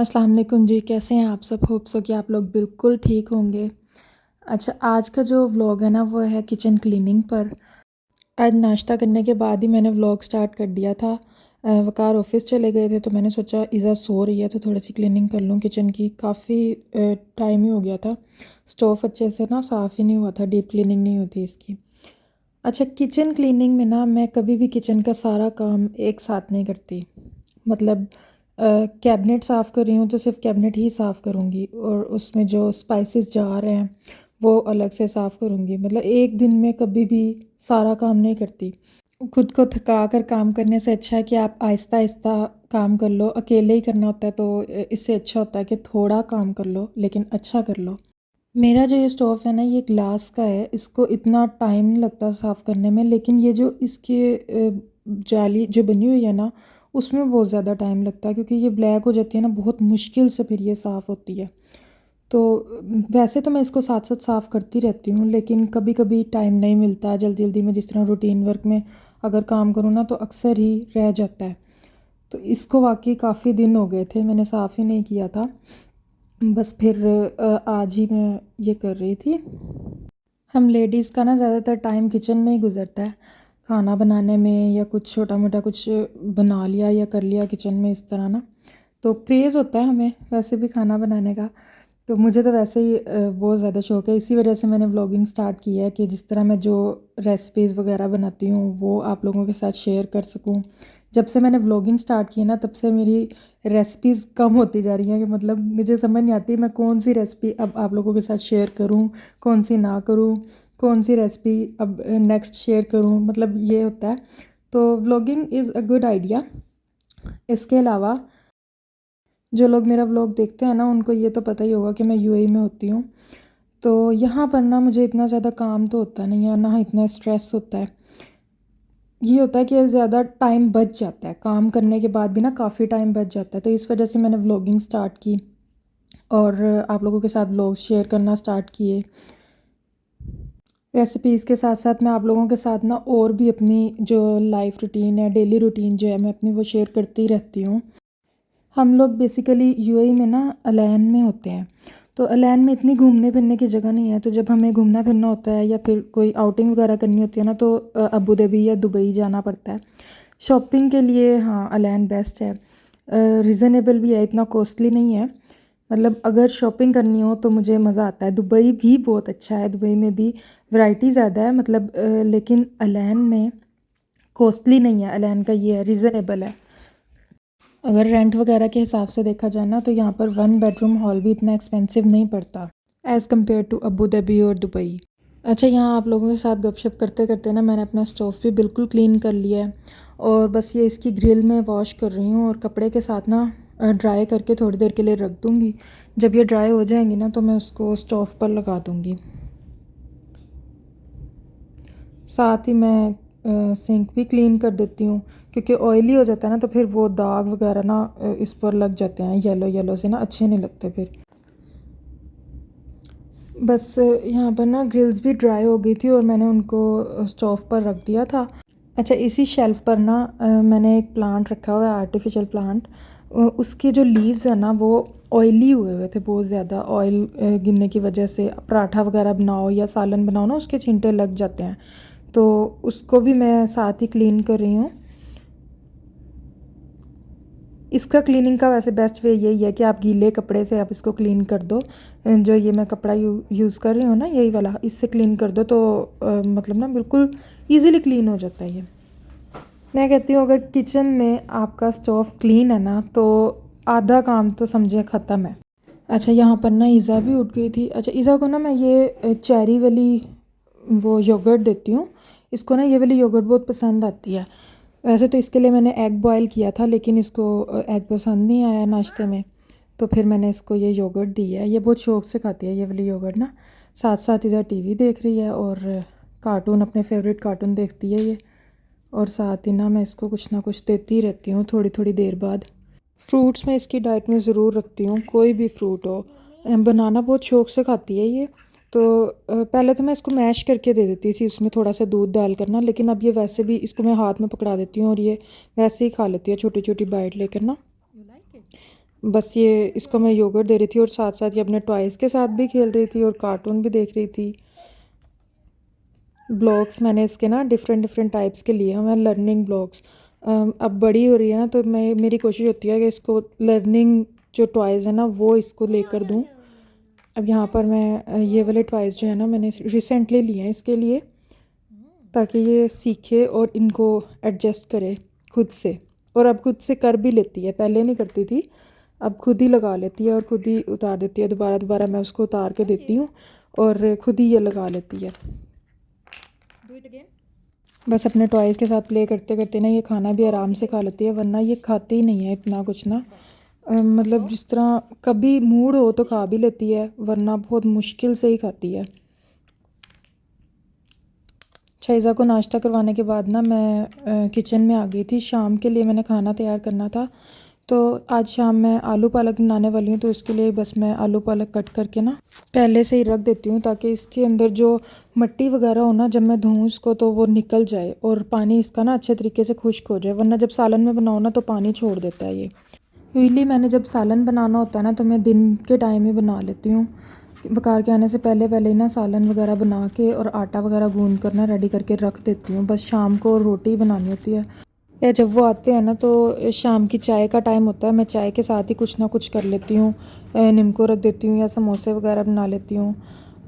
अस्सलाम वालेकुम जी, कैसे हैं आप सब? होप सो कि आप लोग बिल्कुल ठीक होंगे। अच्छा, आज का जो व्लॉग है ना वो है किचन क्लीनिंग पर। आज नाश्ता करने के बाद ही मैंने व्लॉग स्टार्ट कर दिया था। वकार ऑफिस चले गए थे तो मैंने सोचा इज़ा सो रही है तो थोड़ी सी क्लीनिंग कर लूँ किचन की। काफ़ी टाइम ही हो गया था, स्टोव अच्छे से ना साफ़ ही नहीं हुआ था, डीप क्लीनिंग नहीं होती इसकी। अच्छा, किचन क्लीनिंग में ना मैं कभी भी किचन का सारा काम एक साथ नहीं करती। मतलब कैबिनेट साफ़ कर रही हूँ तो सिर्फ़ कैबिनेट ही साफ़ करूँगी और उसमें जो स्पाइसेस जा रहे हैं वो अलग से साफ़ करूँगी। मतलब एक दिन में कभी भी सारा काम नहीं करती। खुद को थका कर काम करने से अच्छा है कि आप आहिस्ता आहिस्ता काम कर लो। अकेले ही करना होता है तो इससे अच्छा होता है कि थोड़ा काम कर लो लेकिन अच्छा कर लो। मेरा जो ये स्टोव है ना ये ग्लास का है, इसको इतना टाइम नहीं लगता साफ़ करने में, लेकिन ये जो इसकी जाली जो बनी हुई है ना उसमें बहुत ज़्यादा टाइम लगता है क्योंकि ये ब्लैक हो जाती है ना, बहुत मुश्किल से फिर ये साफ़ होती है। तो वैसे तो मैं इसको साथ साथ साफ़ करती रहती हूँ लेकिन कभी कभी टाइम नहीं मिलता, जल्दी जल्दी में जिस तरह रूटीन वर्क में अगर काम करूँ ना तो अक्सर ही रह जाता है। तो इसको वाकई काफ़ी दिन हो गए थे मैंने साफ़ ही नहीं किया था। बस फिर आज ही मैं ये कर रही थी। हम लेडीज़ का ना ज़्यादातर टाइम किचन में ही गुज़रता है, खाना बनाने में या कुछ छोटा मोटा कुछ बना लिया या कर लिया किचन में इस तरह ना। तो क्रेज़ होता है हमें वैसे भी खाना बनाने का। तो मुझे तो वैसे ही बहुत ज़्यादा शौक है, इसी वजह से मैंने व्लॉगिंग स्टार्ट की है कि जिस तरह मैं जो रेसिपीज़ वगैरह बनाती हूँ वो आप लोगों के साथ शेयर कर सकूँ। जब से मैंने व्लॉगिंग स्टार्ट की है ना तब से मेरी रेसिपीज़ कम होती जा रही हैं कि मतलब मुझे समझ नहीं आती मैं कौन सी रेसिपी अब आप लोगों के साथ शेयर करूँ, कौन सी ना करूँ, कौन सी रेसिपी अब नेक्स्ट शेयर करूँ, मतलब ये होता है। तो vlogging is a good idea. इसके अलावा जो लोग मेरा व्लॉग देखते हैं ना उनको ये तो पता ही होगा कि मैं यूएई में होती हूँ। तो यहाँ पर ना मुझे इतना ज़्यादा काम तो होता नहीं है, ना इतना स्ट्रेस होता है। ये होता है कि ज़्यादा टाइम बच जाता है, काम करने के बाद भी ना काफ़ी टाइम बच जाता है, तो इस वजह से मैंने व्लॉगिंग स्टार्ट की और आप लोगों के साथ व्लॉग शेयर करना स्टार्ट किए। रेसिपीज़ के साथ साथ मैं आप लोगों के साथ ना और भी अपनी जो लाइफ रूटीन है, डेली रूटीन जो है मैं अपनी वो शेयर करती रहती हूँ। हम लोग बेसिकली यूएई में ना अलैन में होते हैं, तो अलैन में इतनी घूमने फिरने की जगह नहीं है, तो जब हमें घूमना फिरना होता है या फिर कोई आउटिंग वगैरह करनी होती है ना तो अबू धाबी या दुबई जाना पड़ता है शॉपिंग के लिए। हाँ, अलैन बेस्ट है, रिज़नेबल भी है, इतना कॉस्टली नहीं है। मतलब अगर शॉपिंग करनी हो तो मुझे मज़ा आता है। दुबई भी बहुत अच्छा है, दुबई में भी वैरायटी ज़्यादा है मतलब लेकिन अलैन में कॉस्टली नहीं है, अलैन का ये है रिज़नेबल है। अगर रेंट वगैरह के हिसाब से देखा जाए ना तो यहाँ पर 1 बेडरूम हॉल भी इतना एक्सपेंसिव नहीं पड़ता as compare to Abu Dhabi और दुबई। अच्छा, यहाँ आप लोगों के साथ गपशप करते करते ना मैंने अपना स्टोव भी बिल्कुल क्लीन कर लिया है और बस ये इसकी ग्रिल में वॉश कर रही हूँ और कपड़े के साथ ना ड्राई करके थोड़ी देर के लिए रख दूँगी। जब ये ड्राई हो जाएंगी ना तो मैं उसको स्टोव पर लगा दूँगी। साथ ही मैं सिंक भी क्लीन कर देती हूँ क्योंकि ऑयली हो जाता है ना तो फिर वो दाग वगैरह ना इस पर लग जाते हैं, येलो येलो से ना अच्छे नहीं लगते फिर। बस यहाँ पर ना ग्रिल्स भी ड्राई हो गई थी और मैंने उनको स्टोव पर रख दिया था। अच्छा, इसी शेल्फ़ पर ना मैंने एक प्लांट रखा हुआ है, आर्टिफिशियल प्लांट। उसके जो लीव्स हैं ना वो ऑयली हुए हुए थे, बहुत ज़्यादा ऑयल गिरने की वजह से। पराठा वगैरह बनाओ या सालन बनाओ ना उसके छींटे लग जाते हैं, तो उसको भी मैं साथ ही क्लीन कर रही हूँ। इसका क्लीनिंग का वैसे बेस्ट वे यही है कि आप गीले कपड़े से आप इसको क्लीन कर दो। जो ये मैं कपड़ा यूज़ कर रही हूँ ना यही वाला, इससे क्लीन कर दो तो मतलब ना बिल्कुल ईज़िली क्लीन हो जाता है ये। मैं कहती हूँ अगर किचन में आपका स्टोव क्लीन है ना तो आधा काम तो समझे ख़त्म है। अच्छा, यहाँ पर ना ईज़ा भी उठ गई थी। अच्छा, ईज़ा को ना मैं ये चेरी वाली वो योगर्ट देती हूँ, इसको ना ये वाली योगर्ट बहुत पसंद आती है। वैसे तो इसके लिए मैंने एग बॉयल किया था लेकिन इसको एग पसंद नहीं आया नाश्ते में, तो फिर मैंने इसको ये योगर्ट दी है। ये बहुत शौक़ से खाती है ये वाली योगर्ट ना। साथ साथ इधर टीवी देख रही है और कार्टून, अपने फेवरेट कार्टून देखती है ये। और साथ ही ना मैं इसको कुछ ना कुछ देती रहती हूँ थोड़ी थोड़ी देर बाद। फ्रूट्स मैं इसकी डाइट में ज़रूर रखती हूँ, कोई भी फ्रूट हो। बनाना बहुत शौक़ से खाती है ये। तो पहले तो मैं इसको मैश करके दे देती थी, उसमें थोड़ा सा दूध डाल कर ना, लेकिन अब ये वैसे भी इसको मैं हाथ में पकड़ा देती हूँ और ये वैसे ही खा लेती है छोटी छोटी बाइट लेकर ना। बस ये इसको मैं योगर्ट दे रही थी और साथ साथ ये अपने टॉयज़ के साथ भी खेल रही थी और कार्टून भी देख रही थी। ब्लॉग्स मैंने इसके ना डिफरेंट डिफरेंट टाइप्स के लिए हैं, मैं लर्निंग ब्लॉग्स। अब बड़ी हो रही है ना, तो मैं मेरी कोशिश होती है कि इसको लर्निंग जो टॉयज़ है ना वो इसको लेकर दूँ। अब यहाँ पर मैं ये वाले टॉयज़ जो है ना मैंने रिसेंटली लिए हैं इसके लिए, ताकि ये सीखे और इनको एडजस्ट करे खुद से। और अब खुद से कर भी लेती है, पहले नहीं करती थी, अब खुद ही लगा लेती है और खुद ही उतार देती है। दोबारा दोबारा मैं उसको उतार के देती हूँ और खुद ही ये लगा लेती है। बस अपने टॉयज़ के साथ प्ले करते करते ना ये खाना भी आराम से खा लेती है, वरना ये खाती ही नहीं है इतना कुछ ना। मतलब जिस तरह कभी मूड हो तो खा भी लेती है, वरना बहुत मुश्किल से ही खाती है। शाइज़ा को नाश्ता करवाने के बाद ना मैं किचन में आ गई थी। शाम के लिए मैंने खाना तैयार करना था, तो आज शाम मैं आलू पालक बनाने वाली हूँ। तो इसके लिए बस मैं आलू पालक कट करके ना पहले से ही रख देती हूँ, ताकि इसके अंदर जो मिट्टी वगैरह हो ना, जब मैं धोऊँ इसको तो वो निकल जाए और पानी इसका ना अच्छे तरीके से खुश्क हो जाए। वरना जब सालन में बनाओ ना तो पानी छोड़ देता है ये। यूजली मैंने जब सालन बनाना होता है ना तो मैं दिन के टाइम ही बना लेती हूँ। वकार के आने से पहले पहले ही ना सालन वगैरह बना के और आटा वगैरह गूंद कर ना रेडी करके रख देती हूँ। बस शाम को रोटी बनानी होती है, या जब वो आते हैं ना तो शाम की चाय का टाइम होता है, मैं चाय के साथ ही कुछ ना कुछ कर लेती हूँ। निम्को रख देती हूँ या समोसे वगैरह बना लेती हूँ।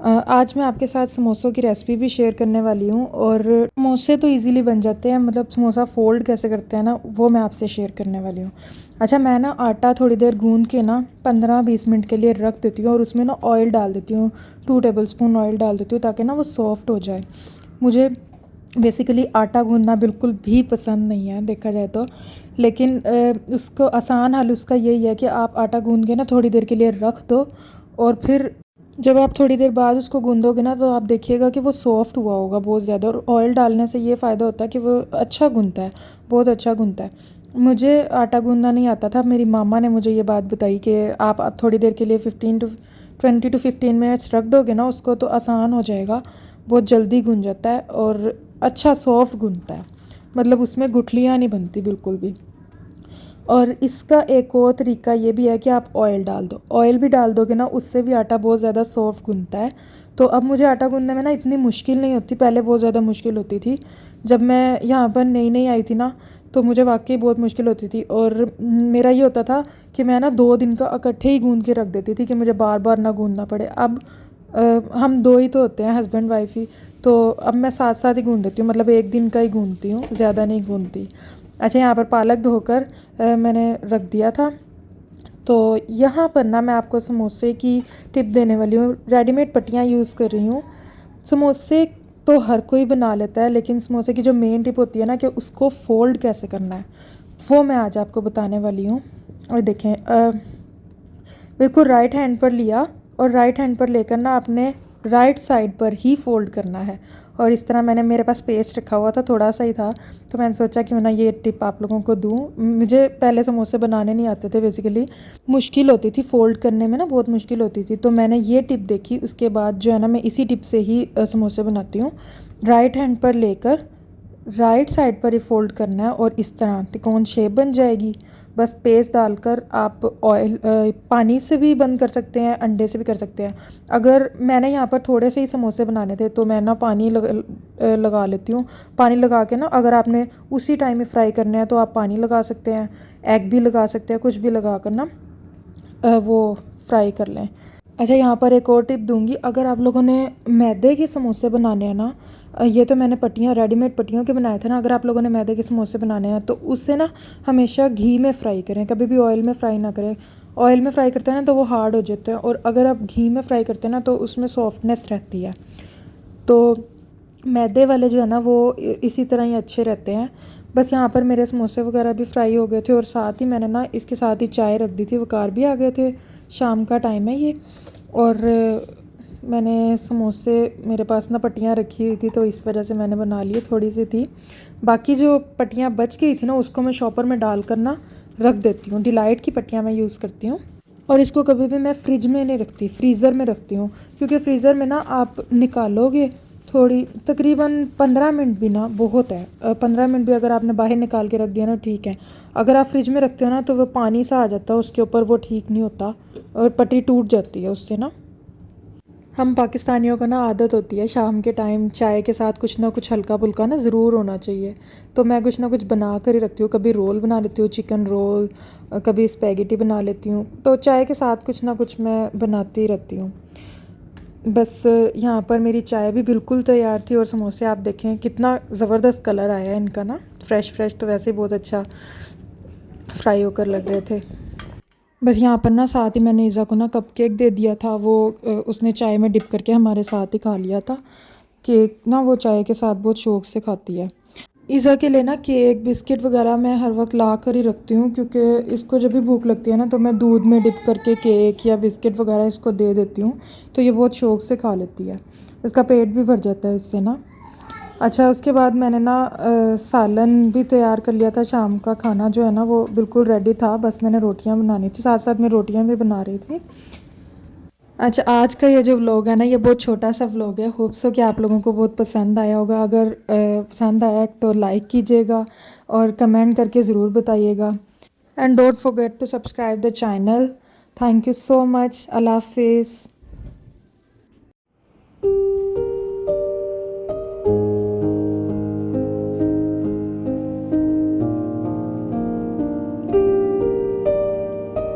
आज मैं आपके साथ समोसों की रेसिपी भी शेयर करने वाली हूँ। और समोसे तो इजीली बन जाते हैं, मतलब समोसा फोल्ड कैसे करते हैं ना वो मैं आपसे शेयर करने वाली हूँ। अच्छा, मैं ना आटा थोड़ी देर गूंद के ना 15-20 मिनट के लिए रख देती हूँ और उसमें ना ऑयल डाल देती हूँ। 2 टेबलस्पून ऑयल डाल देती हूँ ताकि ना वो सॉफ्ट हो जाए। मुझे बेसिकली आटा गूंदना बिल्कुल भी पसंद नहीं है देखा जाए तो, लेकिन उसको आसान हल उसका यही है कि आप आटा गूंद के ना थोड़ी देर के लिए रख दो, और फिर जब आप थोड़ी देर बाद उसको गूंदोगे ना तो आप देखिएगा कि वो सॉफ्ट हुआ होगा बहुत ज़्यादा। और ऑयल डालने से ये फ़ायदा होता है कि वो अच्छा गूंदता है, बहुत अच्छा गूंदता है। मुझे आटा गूंदना नहीं आता था, मेरी मामा ने मुझे ये बात बताई कि आप थोड़ी देर के लिए 20 to 15 मिनट्स रख दोगे ना उसको तो आसान हो जाएगा, बहुत जल्दी गूंद जाता है और अच्छा सॉफ्ट गूंदता है, मतलब उसमें गुठलियाँ नहीं बनती बिल्कुल भी। और इसका एक और तरीका ये भी है कि आप ऑयल डाल दो, ऑयल भी डाल दोगे ना उससे भी आटा बहुत ज़्यादा सॉफ्ट गूंदता है। तो अब मुझे आटा गूंदने में ना इतनी मुश्किल नहीं होती, पहले बहुत ज़्यादा मुश्किल होती थी जब मैं यहाँ पर नई नई आई थी ना, तो मुझे वाकई बहुत मुश्किल होती थी। और मेरा ये होता था कि मैं ना 2 दिन का इकट्ठे ही गूंद के रख देती थी कि मुझे बार बार ना गूंदना पड़े। अब हम 2 ही तो होते हैं, हस्बैंड वाइफ ही, तो अब मैं साथ साथ ही गूंद देती हूँ, मतलब एक दिन का ही गूंदती हूँ, ज़्यादा नहीं गूंदती। अच्छा, यहाँ पर पालक धोकर मैंने रख दिया था। तो यहाँ पर ना मैं आपको समोसे की टिप देने वाली हूँ। रेडीमेड पट्टियाँ यूज़ कर रही हूँ। समोसे तो हर कोई बना लेता है, लेकिन समोसे की जो मेन टिप होती है ना कि उसको फ़ोल्ड कैसे करना है, वो मैं आज आपको बताने वाली हूँ। और देखें, बिल्कुल राइट हैंड पर लिया और राइट हैंड पर लेकर ना आपने राइट साइड पर ही फ़ोल्ड करना है। और इस तरह मैंने, मेरे पास पेस्ट रखा हुआ था, थोड़ा सा ही था, तो मैंने सोचा क्यों ना ये टिप आप लोगों को दूँ। मुझे पहले समोसे बनाने नहीं आते थे बेसिकली, मुश्किल होती थी फ़ोल्ड करने में ना, बहुत मुश्किल होती थी। तो मैंने ये टिप देखी, उसके बाद जो है ना मैं इसी टिप से ही समोसे बनाती हूँ। राइट हैंड पर लेकर राइट साइड पर ही फ़ोल्ड करना है और इस तरह त्रिकोण शेप बन जाएगी। बस पेस्ट डालकर आप ऑयल पानी से भी बंद कर सकते हैं, अंडे से भी कर सकते हैं। अगर मैंने यहाँ पर थोड़े से ही समोसे बनाने थे तो मैं ना पानी लगा लेती हूँ। पानी लगा के ना, अगर आपने उसी टाइम में फ्राई करना है तो आप पानी लगा सकते हैं, एग भी लगा सकते हैं, कुछ भी लगा कर ना वो फ्राई कर लें। अच्छा, यहाँ पर एक और टिप दूंगी, अगर आप लोगों ने मैदे के समोसे बनाने हैं ना, ये तो मैंने पट्टियाँ रेडीमेड पट्टियों के बनाए थे ना, अगर आप लोगों ने मैदे के समोसे बनाने हैं तो उससे ना हमेशा घी में फ्राई करें, कभी भी ऑयल में फ्राई ना करें। ऑयल में फ्राई करते हैं ना तो वो हार्ड हो जाते हैं, और अगर आप घी में फ्राई करते हैं ना तो उसमें सॉफ्टनेस रहती है। तो मैदे वाले जो है ना वो इसी तरह ही अच्छे रहते हैं। बस यहाँ पर मेरे समोसे वगैरह भी फ्राई हो गए थे, और साथ ही मैंने ना इसके साथ ही चाय रख दी थी, वकार भी आ गए थे, शाम का टाइम है ये। और मैंने समोसे, मेरे पास ना पट्टियाँ रखी हुई थी तो इस वजह से मैंने बना लिए, थोड़ी सी थी, बाकी जो पट्टियाँ बच गई थी ना उसको मैं शॉपर में डाल कर ना रख देती हूँ। डिलाइट की पट्टियाँ मैं यूज़ करती हूँ। और इसको कभी भी मैं फ्रिज में नहीं रखती, फ्रीज़र में रखती हूँ, क्योंकि फ्रीज़र में ना आप निकालोगे थोड़ी तकरीबन 15 मिनट भी ना बहुत है, 15 मिनट भी अगर आपने बाहर निकाल के रख दिया ना ठीक है। अगर आप फ्रिज में रखते हो ना तो वो पानी सा आ जाता है उसके ऊपर, वो ठीक नहीं होता और पटरी टूट जाती है उससे ना। हम पाकिस्तानियों को ना आदत होती है शाम के टाइम चाय के साथ कुछ ना कुछ हल्का फुल्का ना ज़रूर होना चाहिए। तो मैं कुछ ना कुछ बना कर ही रखती हूँ, कभी रोल बना लेती हूँ, चिकन रोल, कभी स्पेगेटी बना लेती हूँ, तो चाय के साथ कुछ ना कुछ मैं बनाती ही रहती हूँ। बस यहाँ पर मेरी चाय भी बिल्कुल तैयार थी और समोसे आप देखें कितना ज़बरदस्त कलर आया है इनका ना, फ़्रेश फ़्रेश तो वैसे ही बहुत अच्छा फ्राई होकर लग रहे थे। बस यहाँ पर ना साथ ही मैंने ईज़ा को ना कपकेक दे दिया था, वो उसने चाय में डिप करके हमारे साथ ही खा लिया था। केक ना वो चाय के साथ बहुत शौक़ से खाती है। ईज़ा के लिए ना केक बिस्किट वगैरह मैं हर वक्त ला कर ही रखती हूँ, क्योंकि इसको जब भी भूख लगती है ना तो मैं दूध में डिप करके केक या बिस्किट वगैरह इसको दे देती हूँ, तो ये बहुत शौक़ से खा लेती है। इसका पेट भी भर जाता है इससे ना। अच्छा, उसके बाद मैंने ना सालन भी तैयार कर लिया था। शाम का खाना जो है ना वो बिल्कुल रेडी था, बस मैंने रोटियां बनानी थी, साथ साथ मैं रोटियां भी बना रही थी। अच्छा, आज का ये जो व्लॉग है ना ये बहुत छोटा सा व्लॉग है, होप्स हो कि आप लोगों को बहुत पसंद आया होगा। अगर पसंद आया तो लाइक कीजिएगा और कमेंट करके ज़रूर बताइएगा। And don't forget to subscribe the channel. Thank you so much. अल्लाह हाफिज़।